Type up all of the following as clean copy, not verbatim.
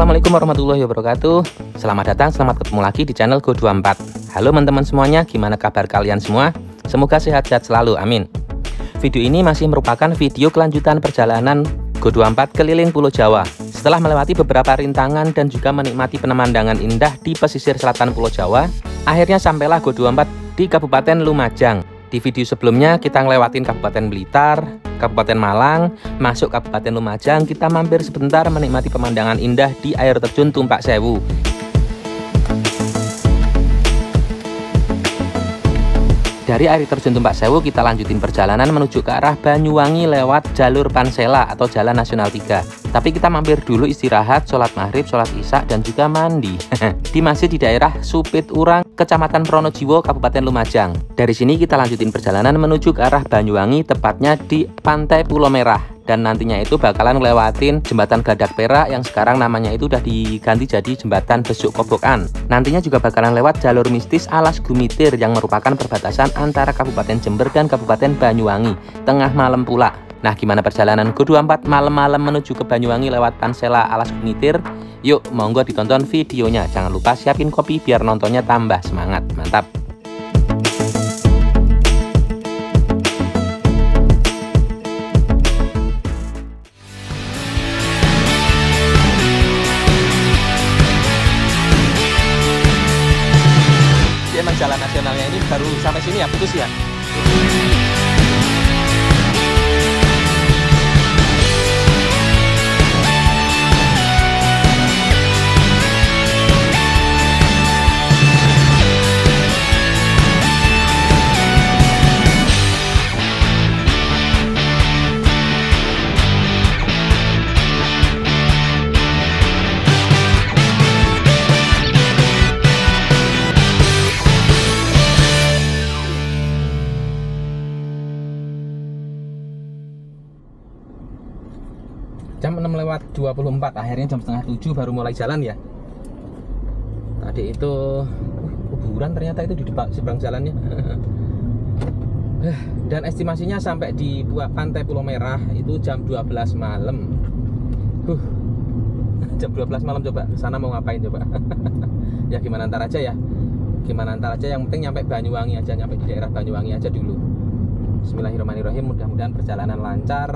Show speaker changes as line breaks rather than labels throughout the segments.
Assalamualaikum warahmatullahi wabarakatuh. Selamat datang, selamat ketemu lagi di channel Go24. Halo teman-teman semuanya, gimana kabar kalian semua? Semoga sehat-sehat selalu, amin. Video ini masih merupakan video kelanjutan perjalanan Go24 keliling Pulau Jawa. Setelah melewati beberapa rintangan dan juga menikmati pemandangan indah di pesisir selatan Pulau Jawa, akhirnya sampailah Go24 di Kabupaten Lumajang. Di video sebelumnya kita ngelewatin Kabupaten Blitar, Kabupaten Malang, masuk Kabupaten Lumajang, kita mampir sebentar menikmati pemandangan indah di air terjun Tumpak Sewu. Dari air terjun Tumpak Sewu kita lanjutin perjalanan menuju ke arah Banyuwangi lewat jalur Pansela atau Jalan Nasional 3. Tapi kita mampir dulu istirahat, sholat maghrib, sholat isya, dan juga mandi di masjid di daerah Supit Urang, Kecamatan Pronojiwo, Kabupaten Lumajang. Dari sini kita lanjutin perjalanan menuju ke arah Banyuwangi, tepatnya di Pantai Pulau Merah. Dan nantinya itu bakalan ngelewatin jembatan Gadak Perak yang sekarang namanya itu udah diganti jadi jembatan Besuk Kobokan. Nantinya juga bakalan lewat jalur mistis Alas Gumitir yang merupakan perbatasan antara Kabupaten Jember dan Kabupaten Banyuwangi, tengah malam pula. Nah, gimana perjalanan Go24 malam-malam menuju ke Banyuwangi lewat Pansela Alas Gumitir? Yuk, monggo ditonton videonya. Jangan lupa siapin kopi biar nontonnya tambah semangat. Mantap! Emang jalan nasionalnya ini baru sampai sini ya, putus ya? Jam 6:24, akhirnya jam setengah 7 baru mulai jalan ya. Tadi itu kuburan ternyata itu di depan seberang jalannya. Dan estimasinya sampai di Pantai Pulau Merah itu jam 12 malam. Jam 12 malam coba sana mau ngapain coba. Ya gimana ntar aja ya. Gimana ntar aja, yang penting nyampe Banyuwangi aja, nyampe di daerah Banyuwangi aja dulu. Bismillahirrahmanirrahim, mudah-mudahan perjalanan lancar,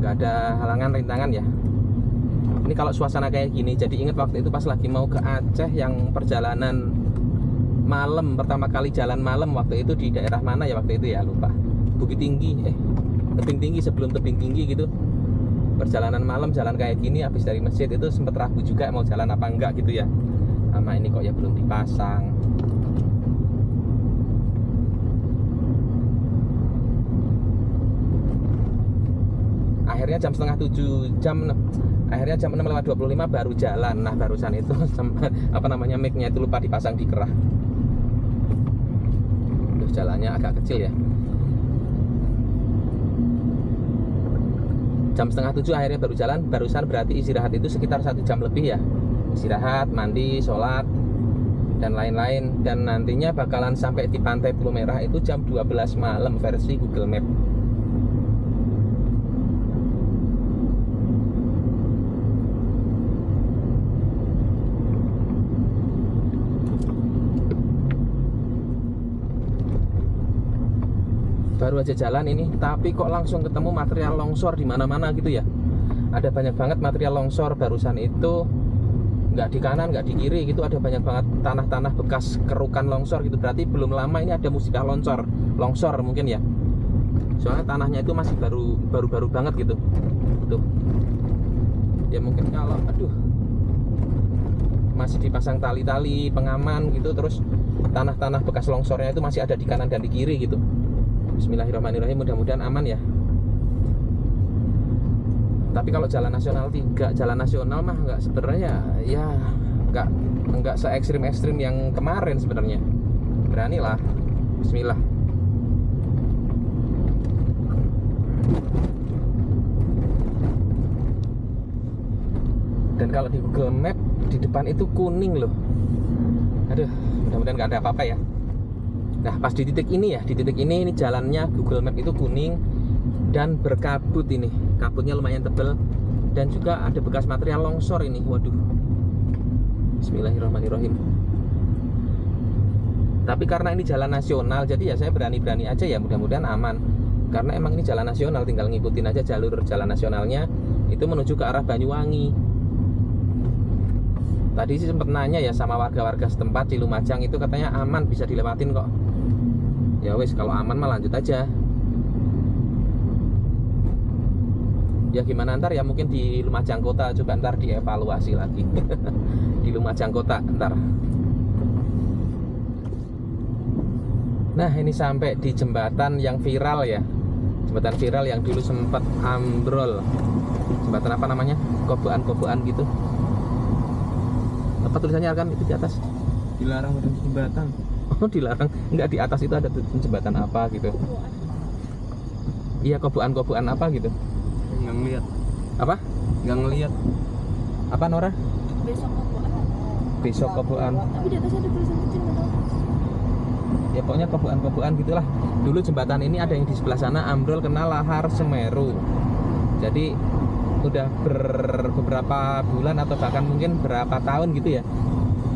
nggak ada halangan rintangan ya. Ini kalau suasana kayak gini jadi inget waktu itu pas lagi mau ke Aceh yang perjalanan malam, pertama kali jalan malam waktu itu di daerah mana ya waktu itu ya, lupa. Bukit Tinggi, Tebing Tinggi, sebelum Tebing Tinggi gitu. Perjalanan malam jalan kayak gini habis dari masjid itu sempet ragu juga mau jalan apa enggak gitu ya. Sama ini kok ya belum dipasang. Akhirnya jam setengah 7, akhirnya jam 6:25 baru jalan. Nah, barusan itu apa namanya, mic-nya itu lupa dipasang di kerah. Duh, jalannya agak kecil ya. Jam setengah 7 akhirnya baru jalan. Barusan berarti istirahat itu sekitar 1 jam lebih ya. Istirahat, mandi, sholat, dan lain-lain. Dan nantinya bakalan sampai di Pantai Pulau Merah itu jam 12 malam versi Google Map. Baru aja jalan ini, tapi kok langsung ketemu material longsor di mana-mana gitu ya. Ada banyak banget material longsor barusan itu, nggak di kanan, nggak di kiri gitu. Ada banyak banget tanah-tanah bekas kerukan longsor gitu. Berarti belum lama ini ada musibah longsor mungkin ya. Soalnya tanahnya itu masih baru banget gitu. Tuh. Ya mungkin kalau, masih dipasang tali-tali pengaman gitu, terus tanah-tanah bekas longsornya itu masih ada di kanan dan di kiri gitu. Bismillahirrahmanirrahim, mudah-mudahan aman ya. Tapi kalau jalan nasional 3, jalan nasional mah nggak, sebenarnya ya nggak se-ekstrim yang kemarin sebenarnya. Beranilah, bismillah. Dan kalau di Google Map di depan itu kuning loh. Aduh, mudah-mudahan nggak ada apa-apa ya. Nah, pas di titik ini ya, ini jalannya Google Map itu kuning dan berkabut ini. Kabutnya lumayan tebal dan juga ada bekas material longsor ini. Waduh. Bismillahirrahmanirrahim. Tapi karena ini jalan nasional, jadi ya saya berani-berani aja ya, mudah-mudahan aman. Karena emang ini jalan nasional, tinggal ngikutin aja jalur jalan nasionalnya itu menuju ke arah Banyuwangi. Tadi sih sempat nanya ya sama warga-warga setempat di Lumajang, itu katanya aman, bisa dilewatin kok. Ya wes, kalau aman mah lanjut aja. Ya gimana ntar ya, mungkin di Lumajang Kota coba ntar dievaluasi lagi. Di Lumajang Kota ntar. Nah, ini sampai di jembatan yang viral ya. Jembatan viral yang dulu sempat ambrol. Jembatan apa namanya? Koboan-koboan gitu. Apa tulisannya kan itu di atas?
Dilarang ada jembatan.
Oh, dilarang. Enggak, di atas itu ada jembatan apa gitu. Iya, koboan-koboan apa gitu.
Nggak ngeliat.
Apa?
Nggak ngeliat.
Apa, Nora?
Besok koboan.
Besok koboan.
Tapi di atasnya ada tulisan kecil nggak tahu.
Ya pokoknya koboan-koboan gitulah. Dulu jembatan ini ada yang di sebelah sana ambrol kena lahar Semeru. Jadi udah beberapa bulan atau bahkan mungkin berapa tahun gitu ya,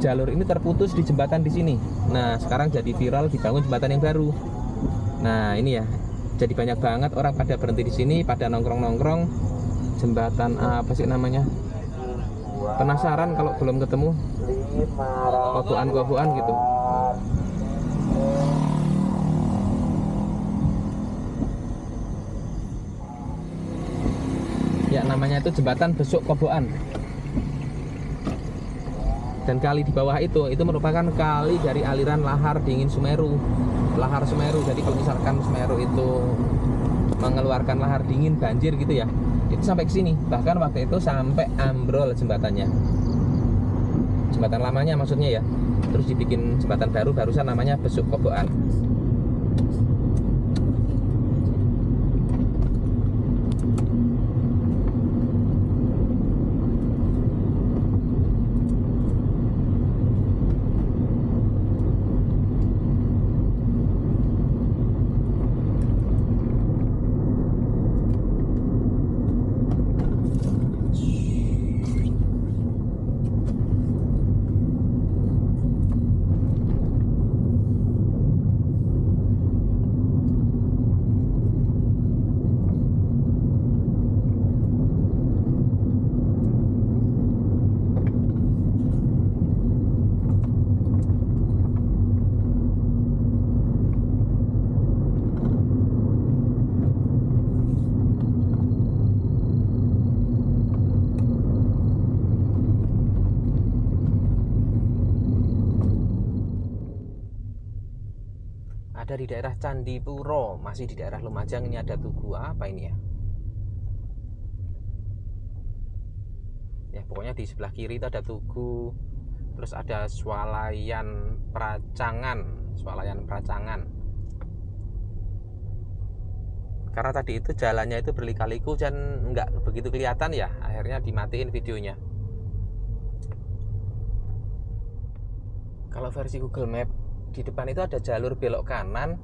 jalur ini terputus di jembatan di sini. Nah, sekarang jadi viral, dibangun jembatan yang baru. Nah, ini ya. Jadi banyak banget orang pada berhenti di sini, pada nongkrong-nongkrong. Jembatan apa sih namanya? Penasaran kalau belum ketemu. Koboan-koboan gitu. Ya, namanya itu jembatan Besuk Koboan. Dan kali di bawah itu merupakan kali dari aliran lahar dingin Semeru. Lahar Semeru. Jadi kalau misalkan Semeru itu mengeluarkan lahar dingin, banjir gitu ya, itu sampai ke sini. Bahkan waktu itu sampai ambrol jembatannya. Jembatan lamanya maksudnya ya. Terus dibikin jembatan baru barusan namanya Besuk Koboan. Ada di daerah Candipuro, masih di daerah Lumajang. Ini ada tugu apa ini ya? Ya pokoknya di sebelah kiri itu ada tugu. Terus ada swalayan Pracangan, swalayan Pracangan. Karena tadi itu jalannya itu berlika-liku dan nggak begitu kelihatan ya, akhirnya dimatiin videonya. Kalau versi Google Map, di depan itu ada jalur belok kanan,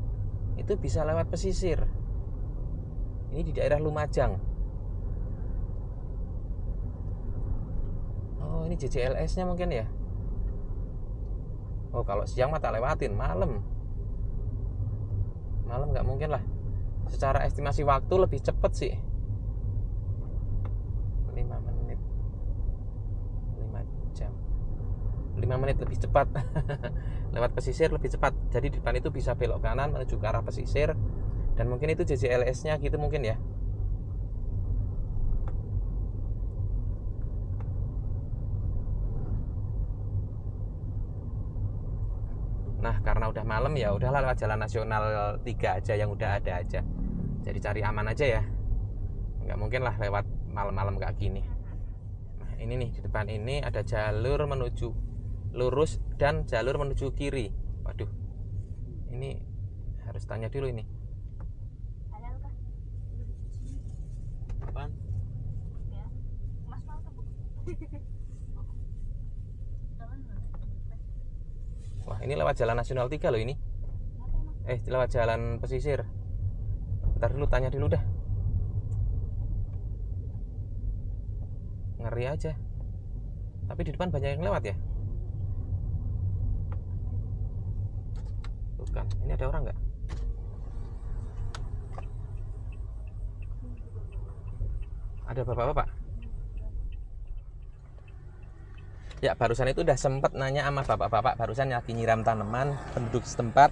itu bisa lewat pesisir. Ini di daerah Lumajang. Oh, ini JCLS nya mungkin ya. Oh, kalau siang mah tak lewatin, malam nggak mungkin lah. Secara estimasi waktu lebih cepet sih, 5 menit 5 jam 5 menit lebih cepat. Lewat pesisir lebih cepat. Jadi di depan itu bisa belok kanan menuju ke arah pesisir. Dan mungkin itu JCLS nya gitu mungkin ya. Nah, karena udah malam ya udahlah lewat jalan nasional 3 aja yang udah ada aja. Jadi cari aman aja ya. Nggak mungkin lah lewat malam-malam kayak gini. Nah, ini nih di depan ini ada jalur menuju lurus dan jalur menuju kiri. Waduh, ini harus tanya dulu ini.
Halal kah?
Apaan?
Ya. Mas mau tembuk.
Wah, ini lewat jalan nasional 3 loh ini. Lewat jalan pesisir. Ntar dulu, tanya dulu dah. Ngeri aja. Tapi di depan banyak yang lewat ya. menakutkan. Ini ada orang nggak? Ada bapak-bapak? Ya, barusan itu udah sempet nanya sama bapak-bapak, barusan lagi nyiram tanaman, penduduk setempat,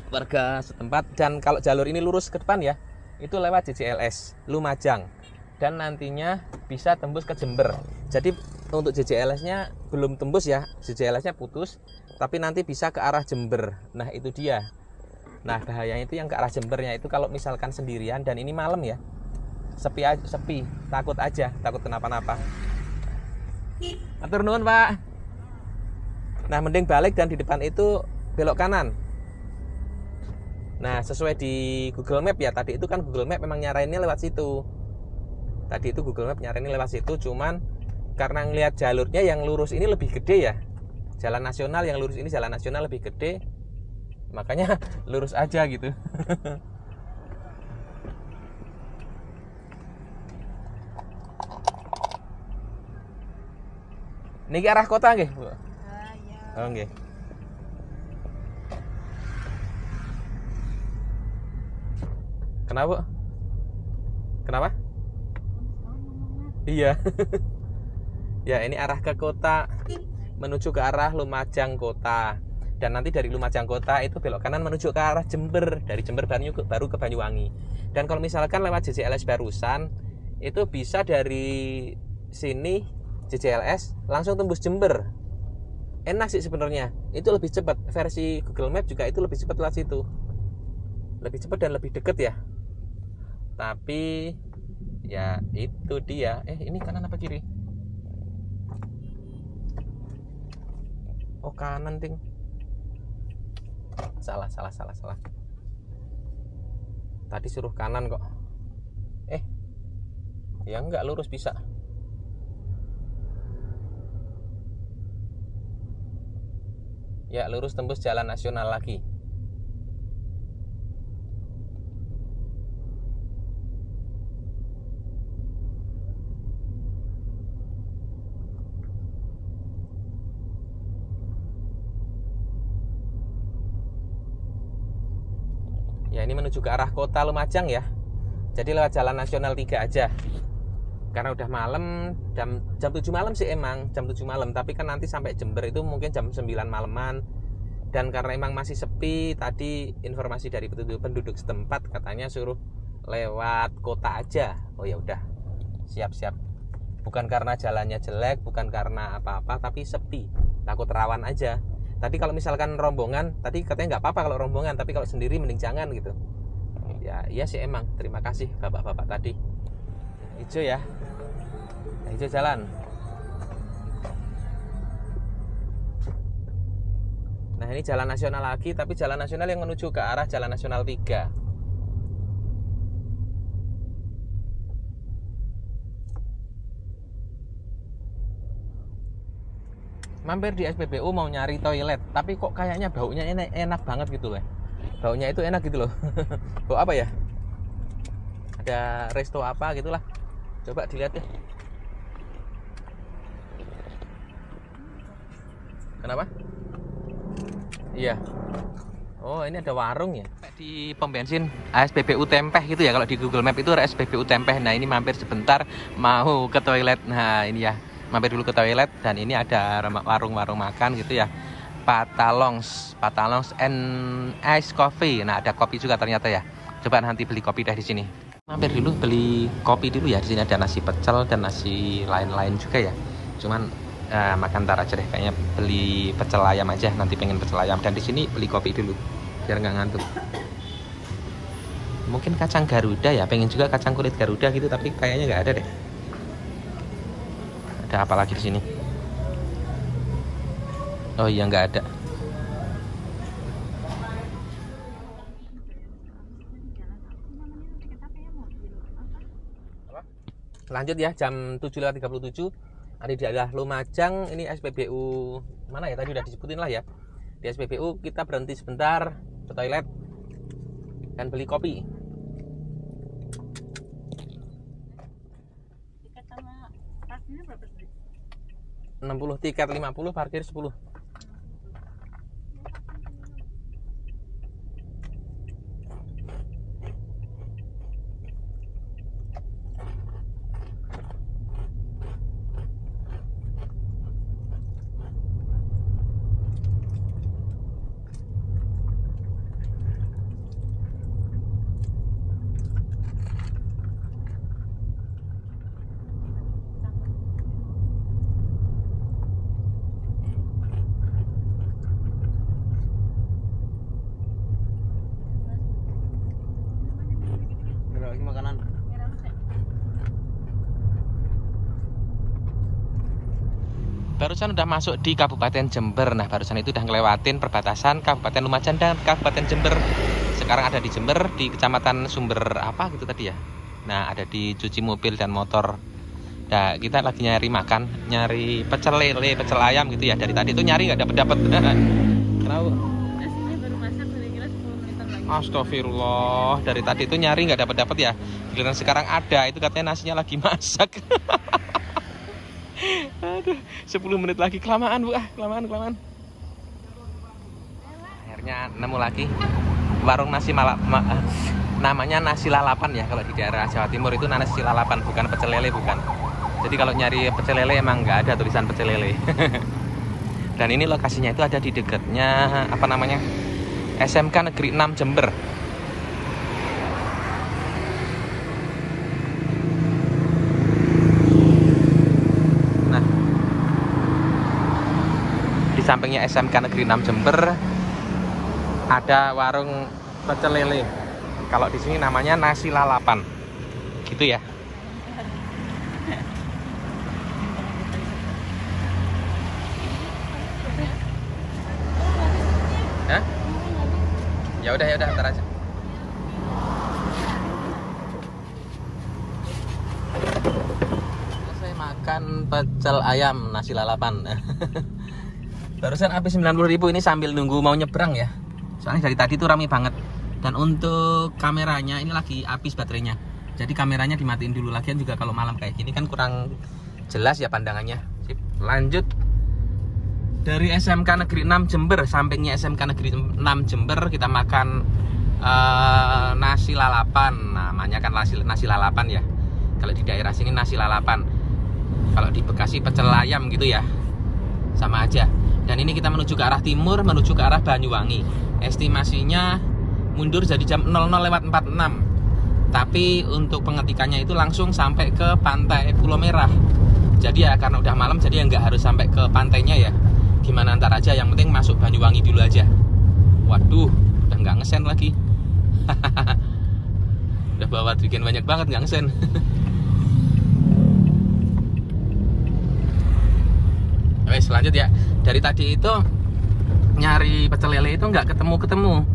warga setempat. Dan kalau jalur ini lurus ke depan ya, itu lewat JJLS Lumajang, dan nantinya bisa tembus ke Jember. Jadi untuk JJLS-nya belum tembus ya, JJLS-nya putus, tapi nanti bisa ke arah Jember. Nah itu dia. Nah bahayanya itu yang ke arah Jembernya itu kalau misalkan sendirian dan ini malam ya, sepi, takut kenapa-napa. Atur nuwun Pak. Nah mending balik dan di depan itu belok kanan. Nah sesuai di Google Map ya, tadi itu kan Google Map memang nyarainnya lewat situ. Tadi itu Google Map nyarainnya lewat situ, cuman karena ngelihat jalurnya yang lurus ini lebih gede ya, jalan nasional yang lurus ini jalan nasional lebih gede, makanya lurus aja gitu. Niki arah kota nggih, Bu?
Ya.
Oh nggih. Kenapa? Kenapa? Iya. Ya, ini arah ke kota, menuju ke arah Lumajang kota. Dan nanti dari Lumajang kota itu belok kanan menuju ke arah Jember. Dari Jember baru ke Banyuwangi. Dan kalau misalkan lewat JJLS barusan, itu bisa dari sini JJLS langsung tembus Jember. Enak sih sebenarnya. Itu lebih cepat. Versi Google Map juga itu lebih cepat lewat situ. Lebih cepat dan lebih deket ya. Tapi ya itu dia. Ini kanan apa kiri? Oh kanan ting. Salah. Tadi suruh kanan kok. Ya enggak, lurus bisa. Ya lurus tembus jalan nasional lagi. Ya ini menuju ke arah kota Lumajang ya. Jadi lewat jalan nasional 3 aja. Karena udah malam, jam 7 malam sih emang, jam 7 malam. Tapi kan nanti sampai Jember itu mungkin jam 9 malaman. Dan karena emang masih sepi, tadi informasi dari penduduk setempat katanya suruh lewat kota aja. Oh ya udah, siap-siap. Bukan karena jalannya jelek, bukan karena apa-apa, tapi sepi, takut rawan aja. Tadi kalau misalkan rombongan, tadi katanya nggak apa-apa kalau rombongan, tapi kalau sendiri mending jangan gitu. Ya iya sih emang. Terima kasih bapak-bapak tadi. Hijau ya, hijau jalan. Nah ini jalan nasional lagi, tapi jalan nasional yang menuju ke arah jalan nasional 3. Mampir di SPBU mau nyari toilet, tapi kok kayaknya baunya enak banget gitu loh. Baunya itu enak gitu loh. Bau apa ya? Ada resto apa gitulah. Coba dilihat ya. Kenapa? Iya. Oh ini ada warung ya. Di pom bensin SPBU Tempeh gitu ya. Kalau di Google Map itu ada SPBU Tempeh. Nah ini mampir sebentar mau ke toilet. Nah ini ya, mampir dulu ke toilet. Dan ini ada warung-warung makan gitu ya. Patalongs and Ice Coffee. Nah ada kopi juga ternyata ya. Coba nanti beli kopi deh di sini. Mampir dulu beli kopi dulu ya. Di sini ada nasi pecel dan nasi lain-lain juga ya. Cuman makan ntar aja deh, kayaknya beli pecel ayam aja, nanti pengen pecel ayam. Dan di sini beli kopi dulu biar nggak ngantuk. Mungkin kacang Garuda ya, pengen juga kacang kulit Garuda gitu, tapi kayaknya nggak ada deh. Ada apa lagi di sini? Oh iya nggak ada. Lanjut ya, jam 7:37 ada di daerah Lumajang. Ini SPBU mana ya, tadi udah disebutin lah ya. Di SPBU kita berhenti sebentar ke toilet dan beli kopi.
Tiket sama parkirnya berapa sih?
60 tiket, 50 parkir 10. barusan udah masuk di Kabupaten Jember. Nah, barusan itu udah ngelewatin perbatasan Kabupaten Lumajang dan Kabupaten Jember. Sekarang ada di Jember, di Kecamatan Sumber apa gitu tadi ya. Nah, ada di cuci mobil dan motor. Nah, kita lagi nyari makan, nyari pecel lele, pecel ayam gitu ya. Dari tadi itu nyari nggak dapet. Kenapa?
Nasinya baru masak, kira-kira 10 menitan lagi.
Astagfirullah, dari tadi itu nyari nggak dapet ya. Giliran sekarang ada, itu katanya nasinya lagi masak. Aduh, 10 menit lagi, kelamaan Bu, kelamaan. Akhirnya nemu lagi warung nasi namanya nasi lalapan ya. Kalau di daerah Jawa Timur itu nasi lalapan, bukan pecel lele, bukan. Jadi kalau nyari pecel lele emang nggak ada tulisan pecel lele. Dan ini lokasinya itu ada di dekatnya apa namanya, SMK Negeri 6 Jember. Nah, di sampingnya SMK Negeri 6 Jember ada warung pecel lele. Kalau di sini namanya nasi lalapan, gitu ya. Hah? Ya udah, ntar aja. Saya makan pecel ayam nasi lalapan. Barusan habis 90.000 ini sambil nunggu mau nyebrang ya. Soalnya dari tadi tuh rame banget. Dan untuk kameranya ini lagi habis baterainya. Jadi kameranya dimatiin dulu, lagian juga kalau malam kayak gini kan kurang jelas ya pandangannya. Sip, lanjut. Dari SMK Negeri 6 Jember, sampingnya SMK Negeri 6 Jember, kita makan nasi lalapan. Namanya kan nasi lalapan ya. Kalau di daerah sini nasi lalapan. Kalau di Bekasi pecel ayam gitu ya. Sama aja. Dan ini kita menuju ke arah timur, menuju ke arah Banyuwangi. Estimasinya mundur jadi jam 00.46. Tapi untuk pengetikannya itu langsung sampai ke pantai Pulau Merah. Jadi ya karena udah malam, jadi ya nggak harus sampai ke pantainya ya. Gimana ntar aja, yang penting masuk Banyuwangi dulu aja. Waduh, udah nggak ngesen lagi. Udah bawa trigen banyak banget, nggak ngesen. Wes, lanjut ya. Dari tadi itu nyari pecel lele itu nggak ketemu.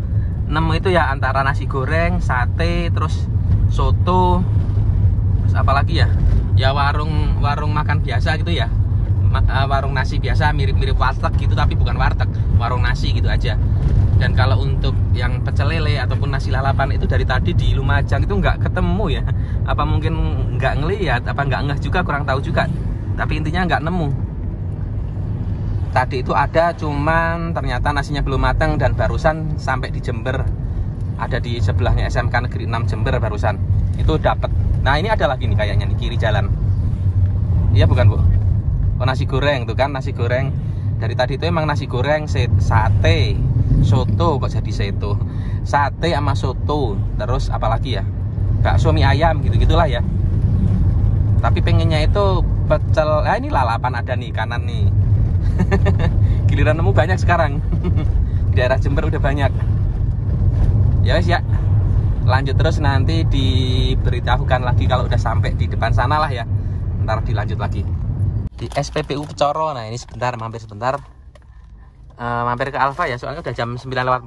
Nemu itu ya antara nasi goreng, sate, terus soto, terus apa lagi ya? Ya warung makan biasa gitu ya. Warung nasi biasa, mirip-mirip warteg gitu, tapi bukan warteg, warung nasi gitu aja. Dan kalau untuk yang pecel lele ataupun nasi lalapan itu dari tadi di Lumajang itu nggak ketemu ya. Apa mungkin nggak ngelihat, apa nggak ngeh juga, kurang tahu juga. Tapi intinya nggak nemu. Tadi itu ada, cuman ternyata nasinya belum matang dan barusan sampai di Jember. Ada di sebelahnya SMK Negeri 6 Jember barusan. Itu dapat. Nah, ini ada lagi nih kayaknya nih kiri jalan. Iya bukan, Bu? Oh, nasi goreng tuh kan, nasi goreng. Dari tadi itu emang nasi goreng, sate, soto, kok jadi seto. Sate sama soto, terus apalagi ya? Bakso mie ayam gitu-gitulah ya. Tapi pengennya itu pecel. Nah, ini lalapan ada nih kanan nih. Giliran nemu banyak sekarang. Di daerah Jember udah banyak. Ya wes ya. Lanjut terus, nanti diberitahukan lagi kalau udah sampai di depan sana lah ya. Ntar dilanjut lagi. Di SPBU Pecoro. Nah, ini sebentar, mampir sebentar. Mampir ke Alfa ya, soalnya udah jam 9.45.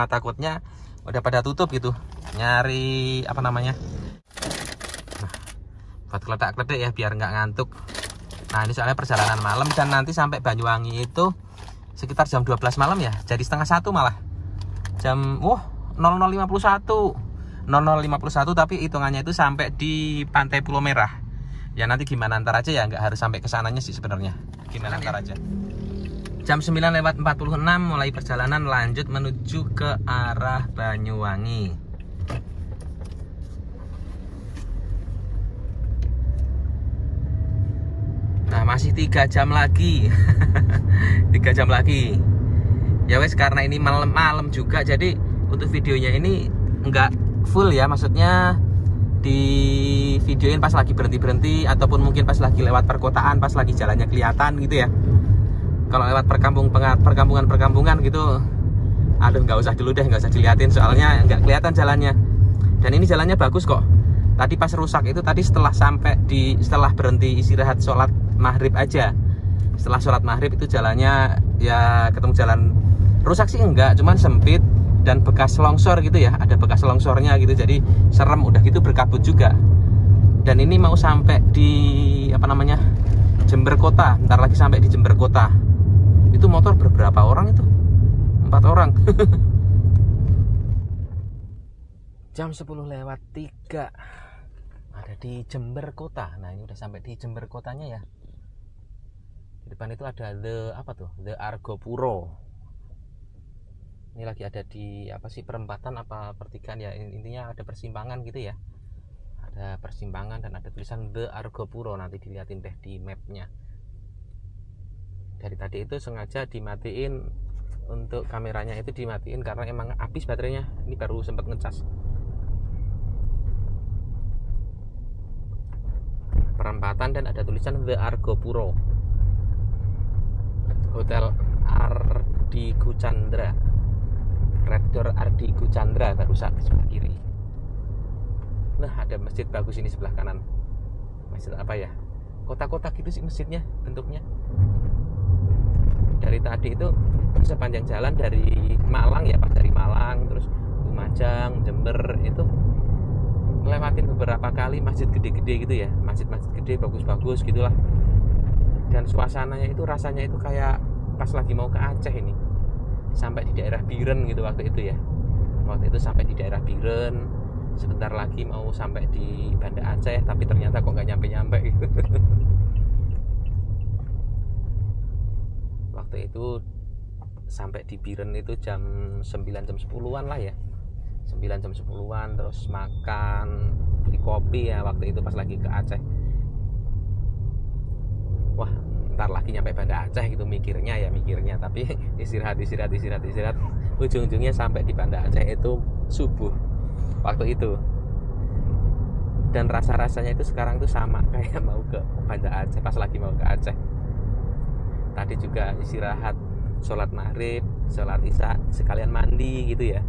Takutnya udah pada tutup gitu. Nyari apa namanya? Nah, buat kledak-kledek ya biar nggak ngantuk. Nah, ini soalnya perjalanan malam dan nanti sampai Banyuwangi itu sekitar jam 12 malam ya. Jadi setengah 1 malah. Jam 00.51. 00.51 tapi hitungannya itu sampai di Pantai Pulau Merah. Ya nanti gimana ntar aja ya, nggak harus sampai ke sananya sih sebenarnya. Gimana ntar aja. Jam 9.46 mulai perjalanan lanjut menuju ke arah Banyuwangi. Nah, masih 3 jam lagi. 3 jam lagi. Ya wes, karena ini malam juga, jadi untuk videonya ini nggak full ya. Maksudnya di videoin pas lagi berhenti-berhenti, ataupun mungkin pas lagi lewat perkotaan, pas lagi jalannya kelihatan gitu ya. Kalau lewat perkampungan gitu, aduh nggak usah dulu deh, nggak usah dilihatin, soalnya nggak kelihatan jalannya. Dan ini jalannya bagus kok. Tadi pas rusak itu tadi setelah berhenti istirahat sholat maghrib aja. Setelah sholat maghrib itu jalannya ya ketemu jalan rusak sih enggak, cuman sempit dan bekas longsor gitu ya, ada bekas longsornya gitu, jadi serem. Udah gitu berkabut juga. Dan ini mau sampai di apa namanya, Jember Kota, ntar lagi sampai di Jember Kota. Itu motor berberapa orang itu? 4 orang. Jam 10:03 ada di Jember Kota. Nah ini udah sampai di Jember Kotanya ya. Di depan itu ada The Argopuro. Ini lagi ada di apa sih, perempatan apa pertigaan ya, intinya ada persimpangan gitu ya. Ada persimpangan dan ada tulisan The Argopuro, nanti dilihatin deh di mapnya. Dari tadi itu sengaja dimatiin, untuk kameranya itu dimatiin karena emang habis baterainya. Ini baru sempat ngecas. Perempatan dan ada tulisan The Argopuro, Hotel Ardigu Chandra, Rektor Ardigu Chandra barusan di sebelah kiri. Nah ada masjid bagus ini sebelah kanan. Masjid apa ya, kotak-kotak gitu sih masjidnya bentuknya. Dari tadi itu sepanjang jalan dari Malang ya, pas dari Malang terus Lumajang, Jember itu ngelewatin beberapa kali masjid gede-gede gitu ya, masjid-masjid gede bagus-bagus gitulah. Dan suasananya itu rasanya itu kayak pas lagi mau ke Aceh ini. Sampai di daerah Biren gitu waktu itu ya. Waktu itu sampai di daerah Biren, sebentar lagi mau sampai di Banda Aceh, tapi ternyata kok nggak nyampe-nyampe gitu. Waktu itu sampai di Biren itu jam 9, jam 10-an lah ya. 9 jam 10-an, terus makan, beli kopi ya waktu itu pas lagi ke Aceh. Wah, ntar lagi nyampe Banda Aceh gitu mikirnya, tapi istirahat. Ujung-ujungnya sampai di Banda Aceh itu subuh waktu itu. Dan rasa-rasanya itu sekarang tuh sama kayak mau ke Banda Aceh pas lagi mau ke Aceh. Tadi juga istirahat, sholat maghrib, sholat isya, sekalian mandi gitu ya.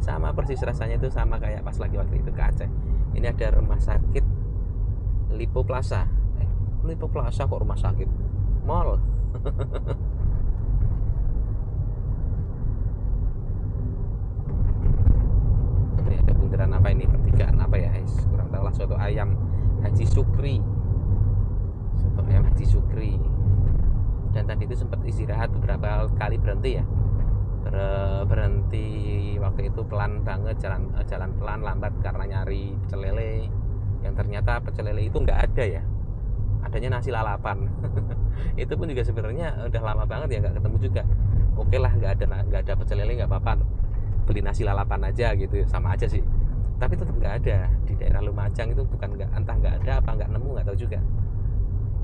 Sama persis rasanya itu, sama kayak pas lagi waktu itu ke Aceh. Ini ada rumah sakit Lipo Plaza. Lipo Plaza kok rumah sakit? Mall. Ini ada bundaran apa ini? Pertigaan apa ya? Kurang tahu lah. Soto ayam Haji Sukri. Soto ayam Haji Sukri. Dan tadi itu sempat istirahat beberapa kali, berhenti ya. Berhenti waktu itu pelan banget, jalan pelan, lambat karena nyari pecel lele. Yang ternyata pecel lele itu nggak ada ya. Adanya nasi lalapan. Itu pun juga sebenarnya udah lama banget ya nggak ketemu juga. Oke lah, nggak ada pecel lele nggak apa-apa, beli nasi lalapan aja gitu, sama aja sih. Tapi tetap nggak ada di daerah Lumajang itu, bukan entah nggak ada apa nggak nemu, nggak tahu juga.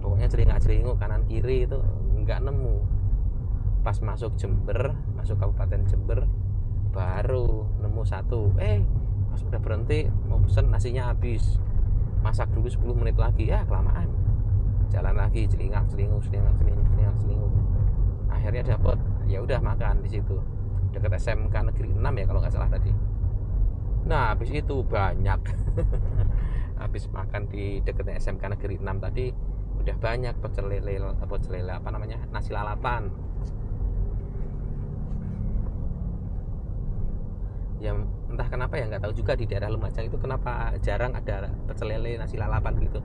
Pokoknya celingak-celinguk kanan kiri itu nggak nemu. Pas masuk Jember, masuk Kabupaten Jember, baru nemu satu. Pas udah berhenti mau pesen, nasinya habis. Masak dulu 10 menit lagi, ya kelamaan. Jalan lagi celingak-celinguk. Akhirnya dapat, ya udah makan di situ. Dekat SMK Negeri 6 ya kalau nggak salah tadi. Nah, habis itu banyak. Habis makan di dekat SMK Negeri 6 tadi udah banyak pecel lele apa namanya, nasi lalapan. Ya entah kenapa ya, nggak tahu juga di daerah Lumajang itu kenapa jarang ada pecel lele nasi lalapan gitu.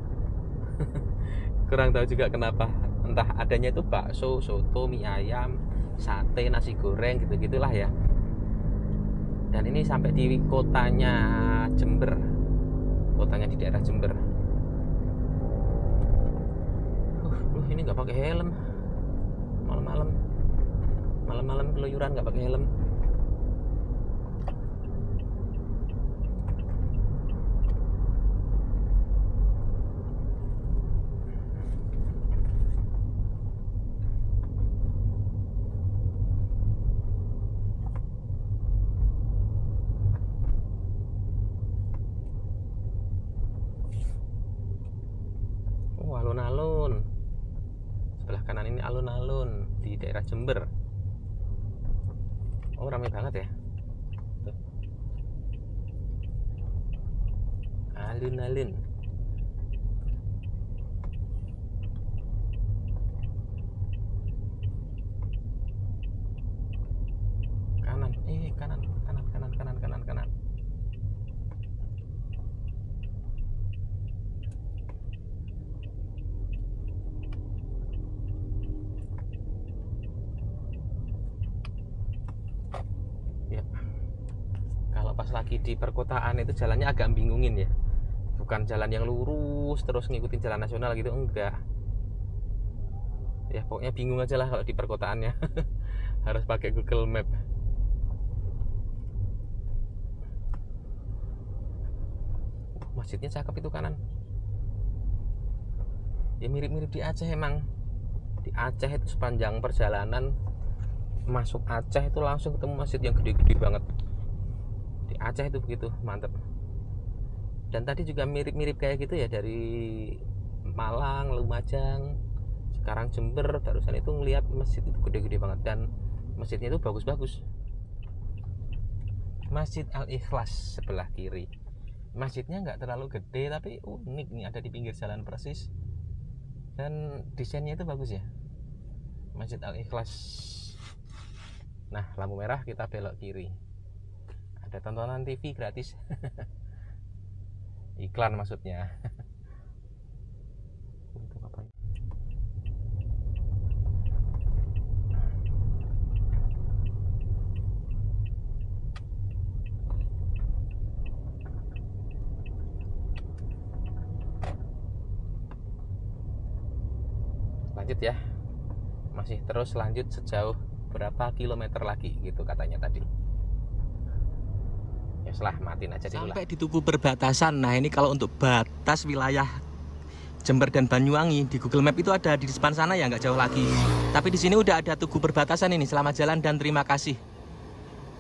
Kurang tahu juga kenapa. Entah adanya itu bakso, soto, mie ayam, sate, nasi goreng gitu-gitulah ya. Dan ini sampai di kotanya Jember, kotanya di daerah Jember. Ini nggak pakai helm, malam-malam keluyuran nggak pakai helm. Alun-alun sebelah kanan ini, alun-alun di daerah Jember. Oh, ramai banget ya. Tuh. Alun-alun. lagi di perkotaan itu jalannya agak bingungin ya, bukan jalan yang lurus terus ngikutin jalan nasional gitu, enggak ya, pokoknya bingung aja lah kalau di perkotaannya. Harus pakai Google Map. Masjidnya cakep itu kanan ya, mirip-mirip di Aceh. Emang di Aceh itu sepanjang perjalanan masuk Aceh itu langsung ketemu masjid yang gede-gede banget. Di Aceh itu begitu mantep. Dan tadi juga mirip-mirip kayak gitu ya, dari Malang, Lumajang, sekarang Jember, barusan itu ngeliat masjid itu gede-gede banget. Dan masjidnya itu bagus-bagus. Masjid Al-Ikhlas sebelah kiri. Masjidnya nggak terlalu gede tapi unik nih, ada di pinggir jalan persis. Dan desainnya itu bagus ya, Masjid Al-Ikhlas. Nah, lampu merah kita belok kiri. Ada tontonan TV gratis. Iklan maksudnya. Untuk apa? Lanjut ya, masih terus lanjut sejauh berapa kilometer lagi gitu katanya tadi. Ya setelah matiin aja dulu lah. Sampai di tugu perbatasan. Nah ini kalau untuk batas wilayah Jember dan Banyuwangi di Google Map itu ada di depan sana ya, nggak jauh lagi. Tapi di sini udah ada tugu perbatasan ini. Selamat jalan dan terima kasih.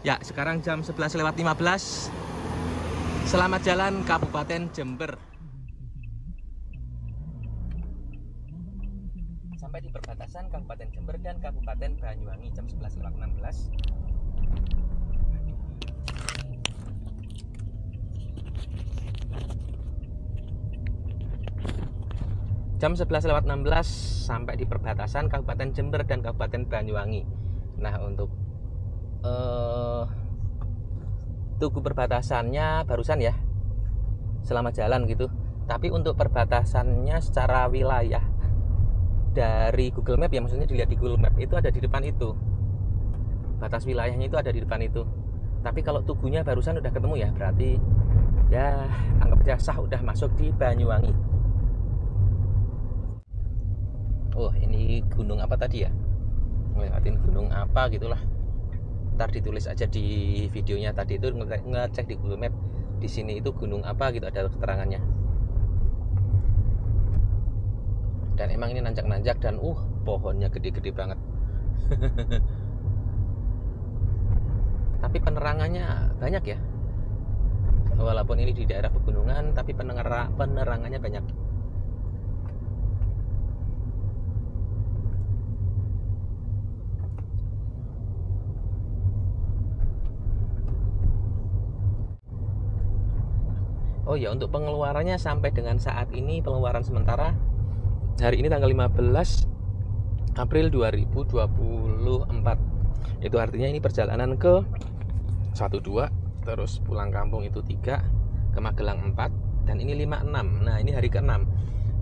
Ya sekarang jam 11:15. Selamat jalan Kabupaten Jember. Sampai di perbatasan Kabupaten Jember dan Kabupaten Banyuwangi jam 11:16. Jam 11:16 sampai di perbatasan Kabupaten Jember dan Kabupaten Banyuwangi. Nah untuk tugu perbatasannya barusan ya, selamat jalan gitu. Tapi untuk perbatasannya secara wilayah dari Google Map ya, maksudnya dilihat di Google Map itu ada di depan itu, batas wilayahnya itu ada di depan itu. Tapi kalau tugunya barusan udah ketemu ya, berarti ya anggap aja sah udah masuk di Banyuwangi. Oh ini gunung apa tadi ya, ngelewatin gunung apa gitulah, ntar ditulis aja di videonya. Tadi itu ngecek di Google Map di sini itu gunung apa gitu, ada keterangannya. Dan emang ini nanjak-nanjak dan pohonnya gede-gede banget. Tapi penerangannya banyak ya. Walaupun ini di daerah pegunungan, tapi penerangannya banyak. Oh ya, untuk pengeluarannya sampai dengan saat ini, pengeluaran sementara hari ini tanggal 15 April 2024. Itu artinya ini perjalanan ke 12, terus pulang kampung itu 3, ke Magelang 4, dan ini 5-6. Nah ini hari ke-6.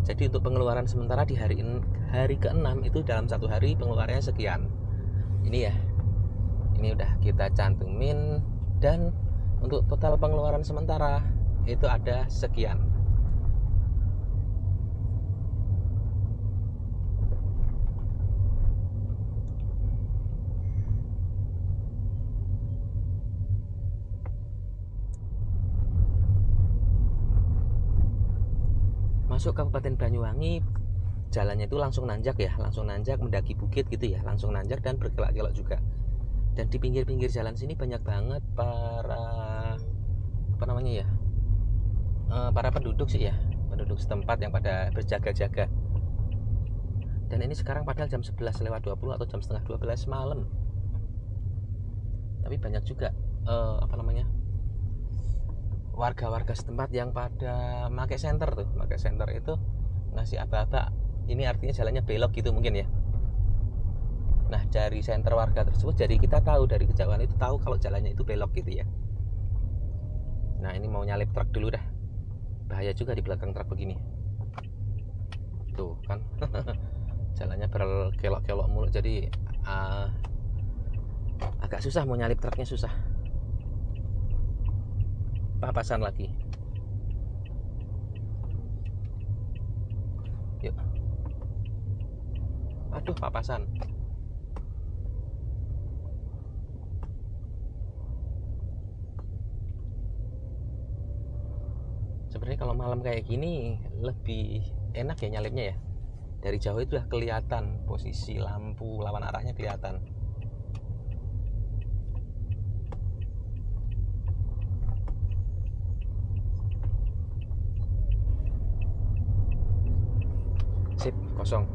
Jadi untuk pengeluaran sementara di hari ke-6 itu dalam satu hari pengeluarannya sekian. Ini ya, ini udah kita cantumin. Dan untuk total pengeluaran sementara itu ada sekian. Masuk Kabupaten Banyuwangi, jalannya itu langsung nanjak ya, langsung nanjak mendaki bukit gitu ya, langsung nanjak dan berkelok-kelok juga. Dan di pinggir-pinggir jalan sini banyak banget para para penduduk sih ya, penduduk setempat yang pada berjaga-jaga. Dan ini sekarang padahal jam 11:20 atau jam setengah 12 malam. Tapi banyak juga warga-warga setempat yang pada pakai senter tuh, pakai senter itu ngasih aba-aba. Ini artinya jalannya belok gitu mungkin ya. Nah dari senter warga tersebut, jadi kita tahu dari kejauhan itu tahu kalau jalannya itu belok gitu ya. Nah ini mau nyalip truk dulu dah, bahaya juga di belakang truk begini. Tuh kan, jalannya berkelok-kelok mulu, jadi agak susah mau nyalip truknya, susah. papasan lagi. Yuk. Aduh, papasan. Sebenarnya kalau malam kayak gini lebih enak ya nyalipnya ya. Dari jauh itu udah kelihatan posisi lampu lawan arahnya kelihatan. Sip, kosong.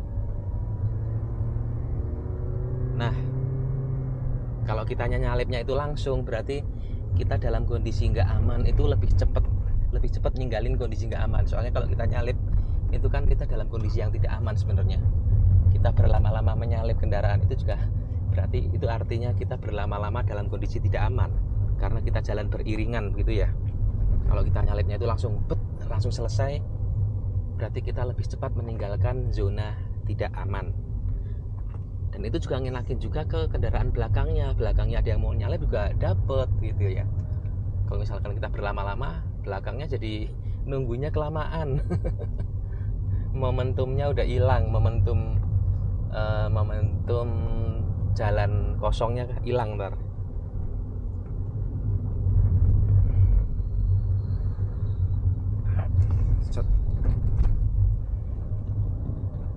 Nah, kalau kitanya nyalipnya itu langsung berarti kita dalam kondisi nggak aman itu lebih cepat ninggalin kondisi nggak aman. Soalnya kalau kita nyalip itu kan kita dalam kondisi yang tidak aman sebenarnya. Kita berlama-lama menyalip kendaraan itu juga berarti itu artinya kita berlama-lama dalam kondisi tidak aman karena kita jalan beriringan gitu ya. Kalau kita nyalipnya itu langsung selesai, berarti kita lebih cepat meninggalkan zona tidak aman. Dan itu juga ngelakin juga ke kendaraan belakangnya ada yang mau nyalip juga dapet gitu ya. Kalau misalkan kita berlama-lama, belakangnya jadi nunggunya kelamaan. Momentumnya udah hilang, momentum jalan kosongnya hilang ntar.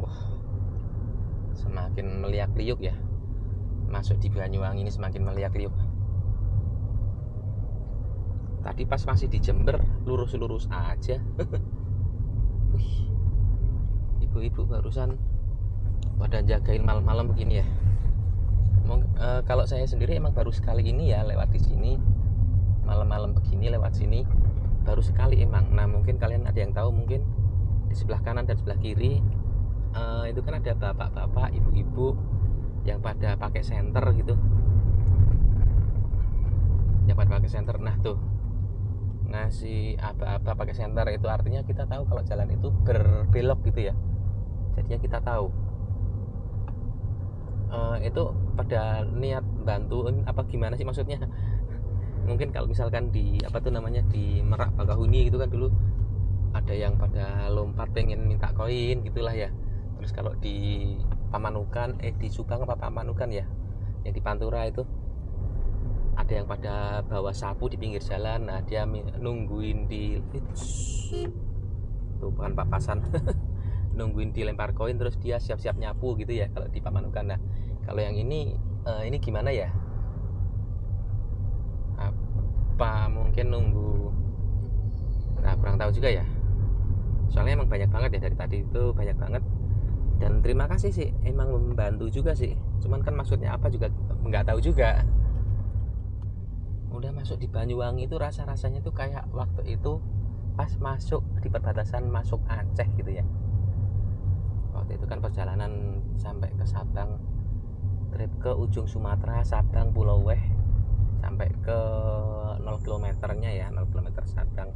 Wah, semakin meliak-liuk ya. Masuk di Banyuwangi ini semakin meliak-liuk. Tadi pas masih di Jember lurus-lurus aja. Wih, ibu-ibu barusan pada jagain malam-malam begini ya. Kalau saya sendiri emang baru sekali ini ya lewat di sini malam-malam begini lewat sini baru sekali emang. Nah mungkin kalian ada yang tahu, mungkin di sebelah kanan dan sebelah kiri itu kan ada bapak-bapak, ibu-ibu yang pada pakai senter gitu, yang pada pakai senter. Nah tuh ngasih apa-apa pakai senter itu artinya kita tahu kalau jalan itu berbelok gitu ya. Jadinya kita tahu itu pada niat bantuin apa gimana sih maksudnya. Mungkin kalau misalkan di apa tuh namanya di Merak Bakahuni gitu kan dulu ada yang pada lompat pengen minta koin gitulah ya. Terus kalau di Pamanukan di Subang apa Pamanukan ya, yang di Pantura itu ada yang pada bawa sapu di pinggir jalan. Nah dia nungguin di tuh bukan papasan. Nungguin dilempar koin terus dia siap-siap nyapu gitu ya kalau di Pamanukan. Nah kalau yang ini gimana ya, apa mungkin nunggu, nah kurang tahu juga ya, soalnya emang banyak banget ya dari tadi itu banyak banget. Dan terima kasih sih, emang membantu juga sih, cuman kan maksudnya apa juga nggak tahu juga. Udah masuk di Banyuwangi itu rasanya tuh kayak waktu itu pas masuk di perbatasan masuk Aceh gitu ya. Waktu itu kan perjalanan sampai ke Sabang, trip ke ujung Sumatera, Sabang, Pulau Weh, sampai ke 0 kilometernya ya, 0 kilometer Sabang.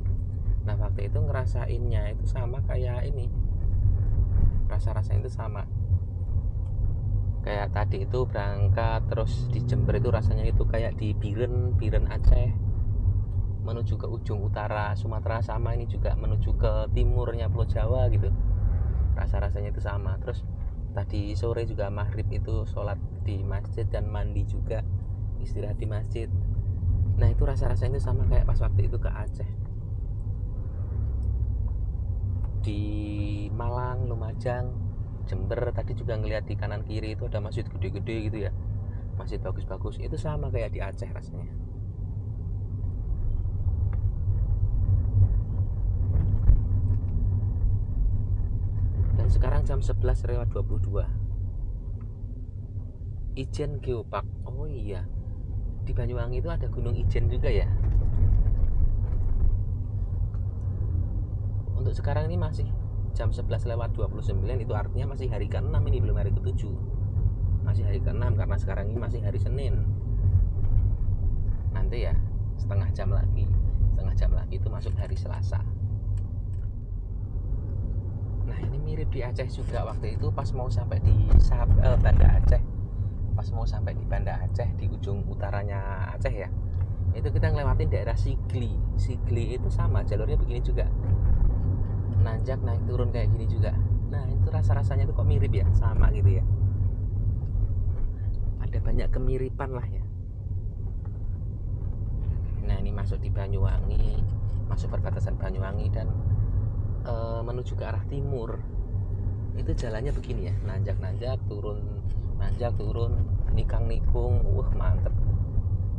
Nah waktu itu ngerasainnya itu sama kayak ini, rasa-rasanya itu sama kayak tadi itu berangkat terus di Jember itu rasanya itu kayak di Biren Aceh menuju ke ujung utara Sumatera, sama ini juga menuju ke timurnya Pulau Jawa gitu. Rasa-rasanya itu sama. Terus tadi sore juga maghrib itu sholat di masjid dan mandi juga, istirahat di masjid. Nah itu rasa-rasanya itu sama kayak pas waktu itu ke Aceh. Di Malang, Lumajang, Jember tadi juga ngelihat di kanan kiri itu ada masjid gede-gede gitu ya, masjid bagus-bagus. Itu sama kayak di Aceh rasanya. Dan sekarang jam 11:22. Ijen Geopark. Oh iya, di Banyuwangi itu ada Gunung Ijen juga ya. Untuk sekarang ini masih jam 11:29, itu artinya masih hari ke-6 ini, belum hari ke-7. Masih hari ke-6 karena sekarang ini masih hari Senin. Nanti ya setengah jam lagi itu masuk hari Selasa. Nah ini mirip di Aceh juga. Waktu itu pas mau sampai di Banda Aceh, pas mau sampai di Banda Aceh di ujung utaranya Aceh ya, Itu kita ngelewatin daerah Sigli. Sigli itu sama, jalurnya begini juga, nanjak naik turun kayak gini juga. Nah itu rasa-rasanya tuh kok mirip ya, sama gitu ya, ada banyak kemiripan lah ya. Nah ini masuk di Banyuwangi, masuk perbatasan Banyuwangi dan menuju ke arah timur. Itu jalannya begini ya, nanjak turun, nikang-nikung, mantep.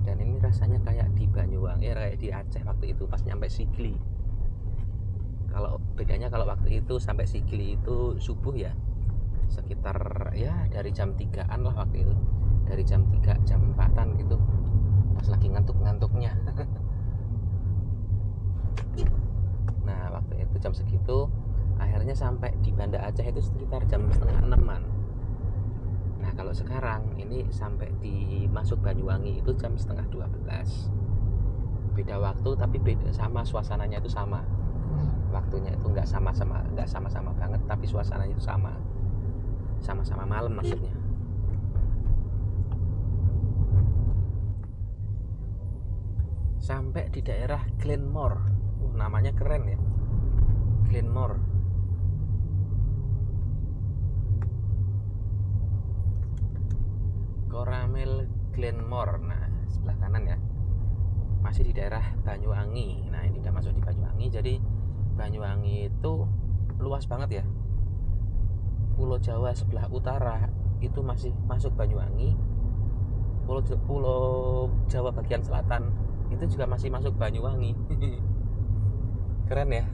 Dan ini rasanya kayak di Banyuwangi, kayak di Aceh waktu itu pas nyampe Sigli. Kalau bedanya kalau waktu itu sampai Sigli itu subuh ya, sekitar ya dari jam 3-an lah waktu itu, dari jam 3 jam 4-an gitu, pas lagi ngantuk-ngantuknya. Nah waktu itu jam segitu akhirnya sampai di Banda Aceh itu sekitar jam setengah 6-an. Nah kalau sekarang ini sampai di masuk Banyuwangi itu jam setengah 12. Beda waktu tapi beda, sama suasananya itu sama. Waktunya itu nggak sama-sama banget, tapi suasananya itu sama-sama malam maksudnya. Sampai di daerah Glenmore, namanya keren ya, Glenmore. Koramil Glenmore. Nah sebelah kanan ya, masih di daerah Banyuwangi. Nah ini udah masuk di Banyuwangi. Jadi Banyuwangi itu luas banget ya. Pulau Jawa sebelah utara itu masih masuk Banyuwangi. Pulau Jawa bagian selatan itu juga masih masuk Banyuwangi. Keren ya,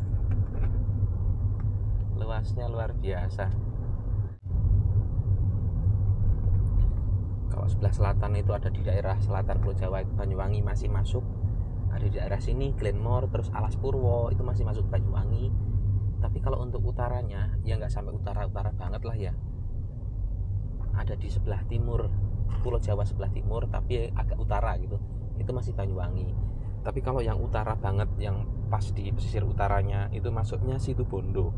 luasnya luar biasa. Kalau sebelah selatan itu ada di daerah selatan Pulau Jawa itu Banyuwangi masih masuk. Ada di daerah sini Glenmore, terus Alas Purwo itu masih masuk Banyuwangi. Tapi kalau untuk utaranya ya nggak sampai utara-utara banget lah ya. Ada di sebelah timur Pulau Jawa sebelah timur, tapi agak utara gitu, itu masih Banyuwangi. Tapi kalau yang utara banget, yang pas di pesisir utaranya itu masuknya Situbondo.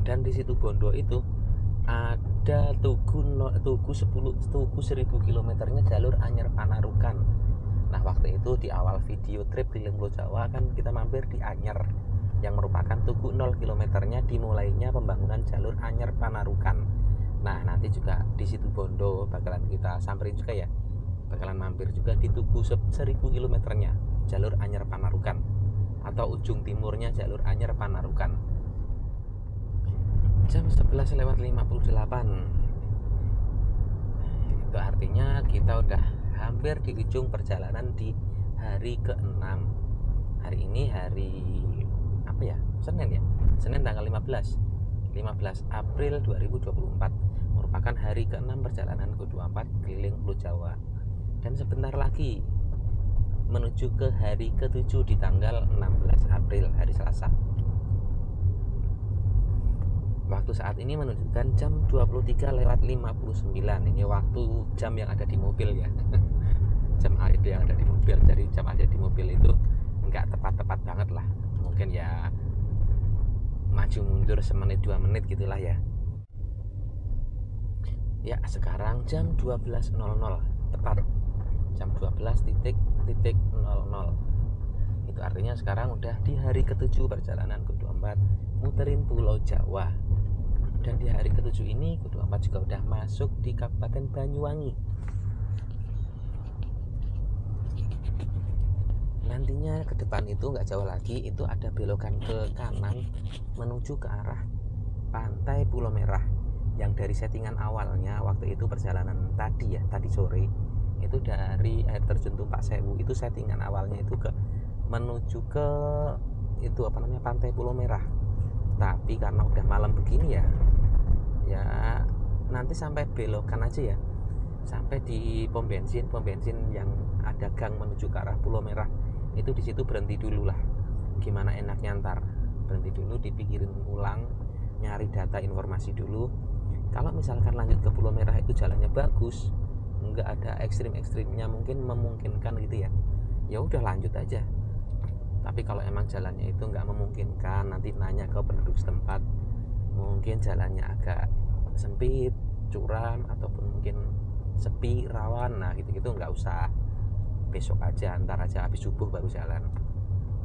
Dan di Situbondo itu ada tugu 1000 kilometernya jalur Anyer Panarukan. Nah waktu itu di awal video trip keliling Pulau Jawa kan kita mampir di Anyer, yang merupakan tugu 0 kilometernya dimulainya pembangunan jalur Anyer Panarukan. Nah nanti juga di Situbondo bakalan kita samperin juga ya, bakalan mampir juga di tugu 1000 kilometernya jalur Anyer Panarukan, atau ujung timurnya jalur Anyer Panarukan. Jam 11:58. Itu artinya kita udah hampir di ujung perjalanan di hari ke-6. Hari ini hari apa ya? Senin ya? Senin tanggal 15 April 2024. Merupakan hari ke-6 perjalanan ke-24 keliling Pulau Jawa. Dan sebentar lagi menuju ke hari ke-7 di tanggal 16 April, hari Selasa. Waktu saat ini menunjukkan jam 23:59. Ini waktu jam yang ada di mobil ya. Jam AED yang ada di mobil. Dari jam ada di mobil itu nggak tepat-tepat banget lah. Mungkin ya maju mundur semenit 2 menit gitulah ya. Ya sekarang jam 12.00 tepat. Jam 12.00. Itu artinya sekarang udah di hari ke-7 perjalanan ke-24 muterin Pulau Jawa. Dan di hari ke-7 ini ke-24 juga udah masuk di Kabupaten Banyuwangi. Nantinya ke depan itu nggak jauh lagi itu ada belokan ke kanan menuju ke arah Pantai Pulau Merah, yang dari settingan awalnya waktu itu perjalanan tadi ya, tadi sore itu dari air terjun Tumpak Sewu, itu settingan awalnya itu ke menuju ke itu apa namanya Pantai Pulau Merah. Tapi karena udah malam begini ya nanti sampai belokan aja ya, sampai di pom bensin yang ada gang menuju ke arah Pulau Merah itu, di situ berhenti dulu lah. Gimana enaknya ntar berhenti dulu, dipikirin ulang, nyari data informasi dulu. Kalau misalkan lanjut ke Pulau Merah itu jalannya bagus, nggak ada ekstrim-ekstrimnya, mungkin memungkinkan gitu ya udah lanjut aja. Tapi kalau emang jalannya itu nggak memungkinkan, nanti nanya ke penduduk setempat mungkin jalannya agak sempit, curam, ataupun mungkin sepi, rawan. Nah gitu-gitu nggak usah, besok aja, ntar aja habis subuh baru jalan.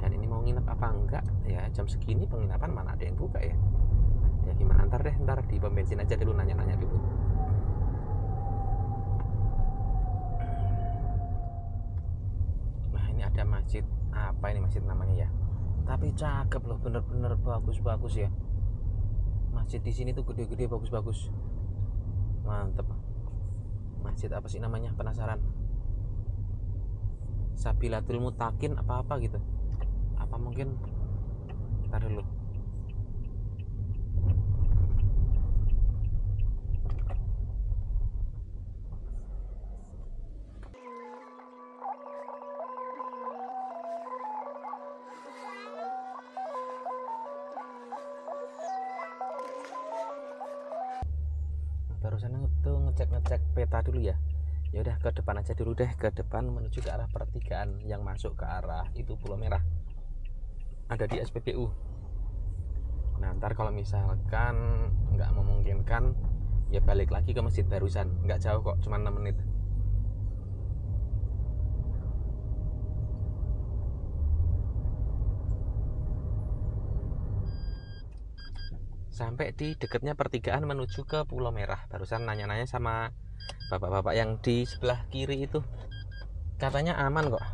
Dan ini mau nginep apa enggak ya, jam segini penginapan mana ada yang buka ya. Ya gimana, ntar di pom bensin aja dulu, nanya-nanya dulu. Nah ini ada masjid, apa ini masjid namanya ya, tapi cakep loh, bener-bener bagus-bagus ya. Masjid di sini tuh gede-gede, bagus-bagus, mantep. Masjid apa sih namanya, penasaran. Sabilatul Mutakin apa gitu, apa mungkin, ntar dulu. Barusan tuh ngecek peta dulu ya. Ya udah ke depan aja dulu deh, ke depan menuju ke arah pertigaan yang masuk ke arah itu Pulau Merah. Ada di SPBU. Nah ntar kalau misalkan nggak memungkinkan ya balik lagi ke masjid barusan, nggak jauh kok, cuma 6 menit. Sampai di dekatnya pertigaan menuju ke Pulau Merah. Barusan nanya-nanya sama bapak-bapak yang di sebelah kiri itu, katanya aman kok.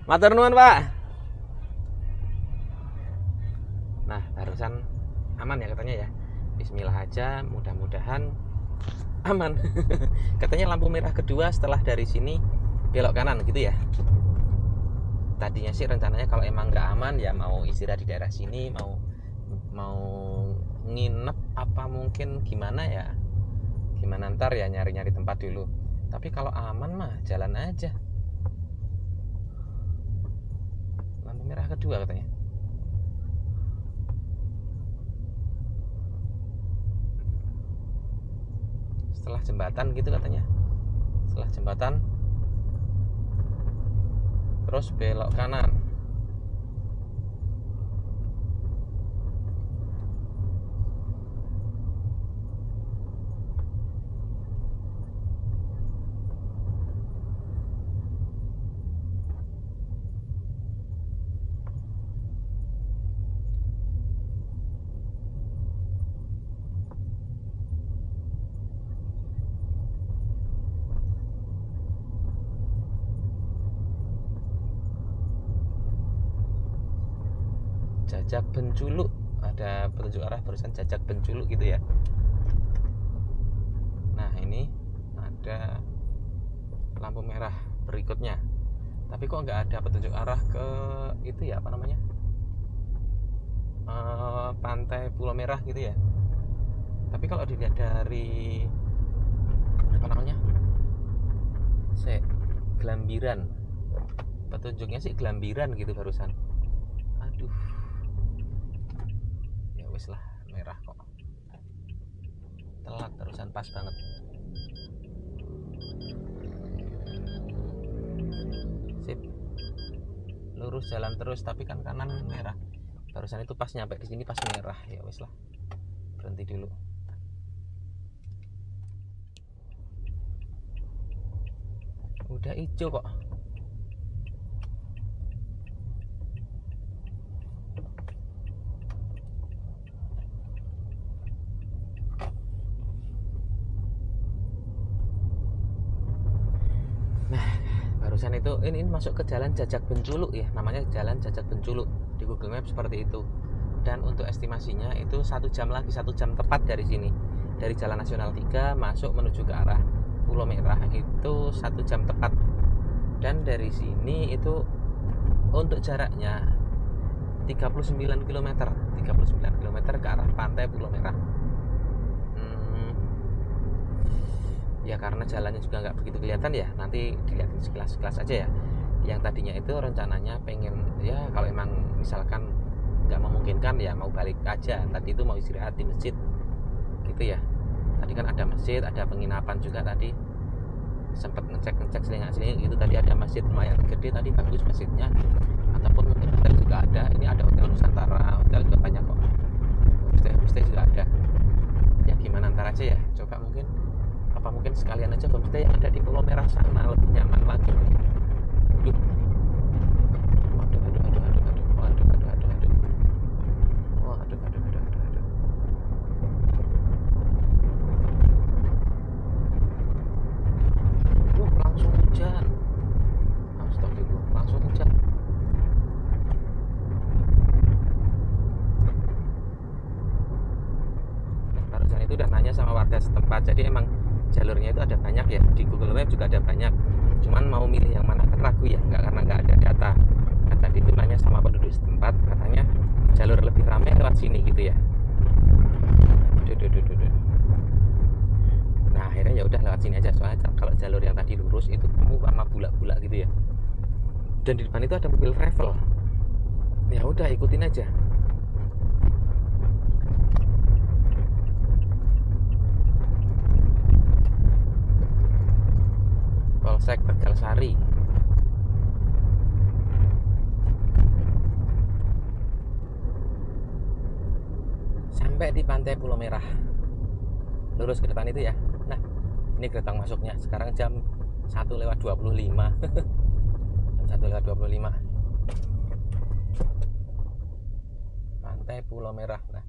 Matur nuwun, Pak. Nah, barusan aman ya katanya ya. Bismillah aja, mudah-mudahan aman. Katanya lampu merah kedua setelah dari sini belok kanan gitu ya. Tadinya sih rencananya kalau emang nggak aman ya mau istirahat di daerah sini, mau nginep apa mungkin gimana ya. Gimana ntar ya, nyari-nyari tempat dulu. Tapi kalau aman mah jalan aja. Lampu merah kedua katanya. Setelah jembatan gitu katanya. Setelah jembatan terus belok kanan. Jajak Benculuk, ada petunjuk arah barusan Jajak Benculuk gitu ya. Nah ini ada lampu merah berikutnya, tapi kok nggak ada petunjuk arah ke itu ya, apa namanya, pantai Pulau Merah gitu ya. Tapi kalau dilihat dari apa namanya, Gelambiran, petunjuknya sih Gelambiran gitu barusan. Aduh, wis lah, merah kok, telat terusan, pas banget. Sip, lurus jalan terus, tapi kan kanan merah. Barusan itu pas nyampe di sini pas merah, ya wis lah, berhenti dulu. Udah hijau kok. Barusan itu ini masuk ke jalan Jajak Benculuk ya, namanya jalan Jajak Benculuk di Google Maps seperti itu. Dan untuk estimasinya itu 1 jam lagi, 1 jam tepat dari sini, dari Jalan Nasional 3 masuk menuju ke arah Pulau Merah itu 1 jam tepat. Dan dari sini itu untuk jaraknya 39 km ke arah pantai Pulau Merah. Ya karena jalannya juga nggak begitu kelihatan ya, nanti dilihatin sekilas-sekilas aja ya. Yang tadinya itu rencananya pengen ya kalau emang misalkan nggak memungkinkan ya mau balik aja. Tadi itu mau istirahat di masjid gitu ya. Tadi kan ada masjid, ada penginapan juga tadi. sempat ngecek selingan gitu. Tadi ada masjid lumayan gede, tadi bagus masjidnya, ataupun mungkin hotel juga ada. Ini ada hotel Nusantara, hotel juga banyak kok, homestay juga ada. Ya gimana, ntar aja ya, coba mungkin sekalian aja homestay yang ada di Pulau Merah sana, lebih nyaman lagi. Langsung hujan. Astagfirullah, langsung hujan. Barusan itu udah nanya sama warga setempat, jadi emang jalurnya itu ada banyak ya, di Google Map juga ada banyak, cuman mau milih yang mana kan ragu ya, karena nggak ada data. Nah, tadi itu nanya sama penduduk setempat, katanya jalur lebih ramai lewat sini gitu ya. Nah akhirnya ya udah lewat sini aja, soalnya kalau jalur yang tadi lurus itu kamu sama bulak-bulak gitu ya, dan di depan itu ada mobil travel. Ya udah ikutin aja. Polsek Tegalsari. Sampai di pantai Pulau Merah. Lurus ke depan itu ya. Nah, ini gerbang masuknya. Sekarang jam 1:25. Jam 1:25. Pantai Pulau Merah. Nah,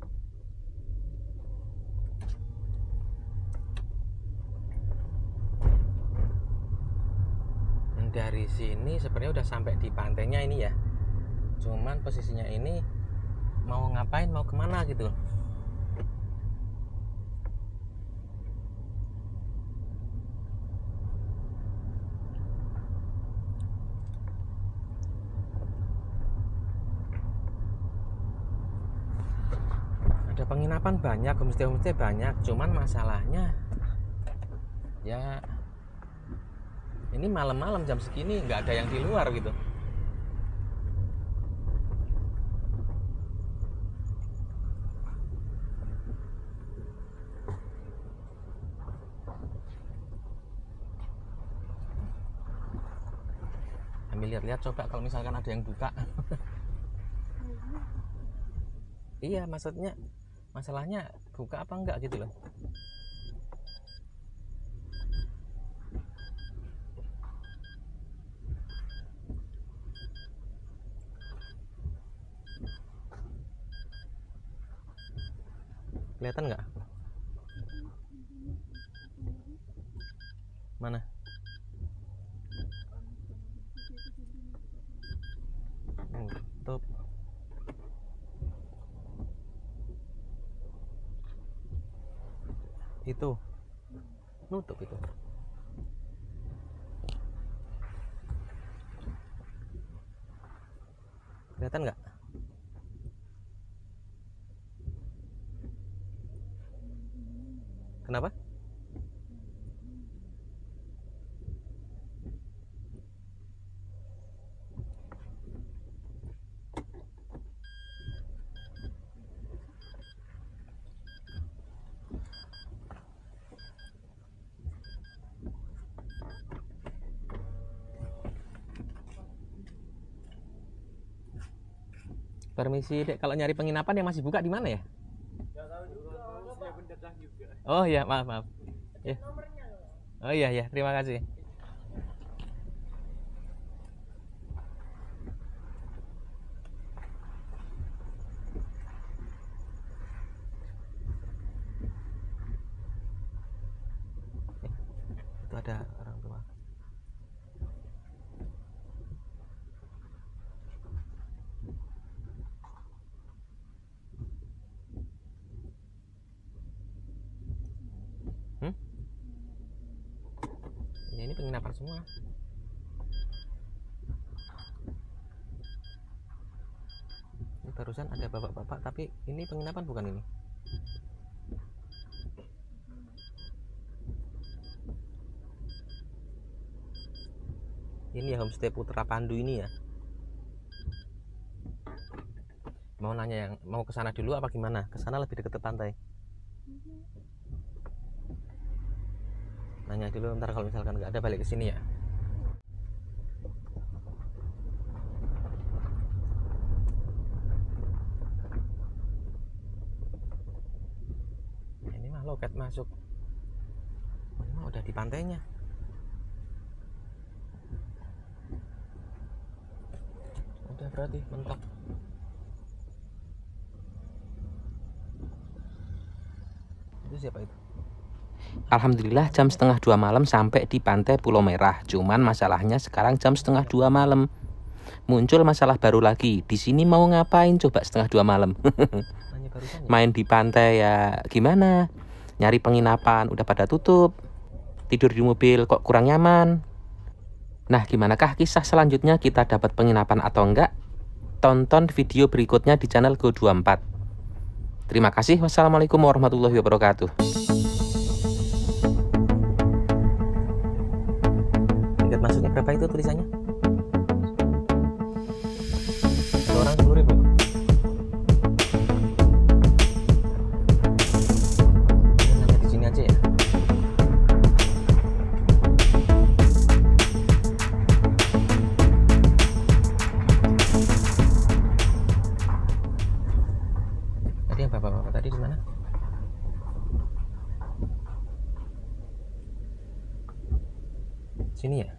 dari sini sebenarnya udah sampai di pantainya ini ya, cuman posisinya ini mau ngapain, mau kemana gitu. Ada penginapan banyak, homestay banyak, cuman masalahnya ya ini malam-malam jam segini nggak ada yang di luar gitu. Ambil lihat-lihat, coba kalau misalkan ada yang buka. Iya, masalahnya buka apa enggak gitu loh. Kelihatan nggak? Mana? Nutup. Itu. Nutup itu. Kelihatan nggak? Kenapa? Permisi Dek, kalau nyari penginapan yang masih buka di mana ya? Oh iya, maaf. Ya. Oh iya, terima kasih. Itu ada orang tua. Ya ini penginapan semua. Ini barusan ada bapak-bapak, tapi ini penginapan bukan ini. Ini ya homestay Putra Pandu ini ya. Mau nanya yang mau ke sana dulu apa gimana? Ke sana lebih dekat ke pantai. Nanya dulu, ntar kalau misalkan nggak ada balik ke sini ya. Ini mah loket masuk. Ini mah udah di pantainya. Udah berarti mentok. Itu siapa itu? Alhamdulillah jam 1:30 malam sampai di pantai Pulau Merah. Cuman masalahnya sekarang jam 1:30 malam. Muncul masalah baru lagi. Di sini mau ngapain coba 1:30 malam? Main di pantai ya gimana? Nyari penginapan udah pada tutup. Tidur di mobil kok kurang nyaman. Nah, gimanakah kisah selanjutnya, kita dapat penginapan atau enggak? Tonton video berikutnya di channel Go24. Terima kasih. Wassalamualaikum warahmatullahi wabarakatuh. Tiket masuknya berapa itu tulisannya? Ada orang 10.000. Nanya di sini aja ya. Tadi yang bapak-bapak tadi di mana? Sini ya?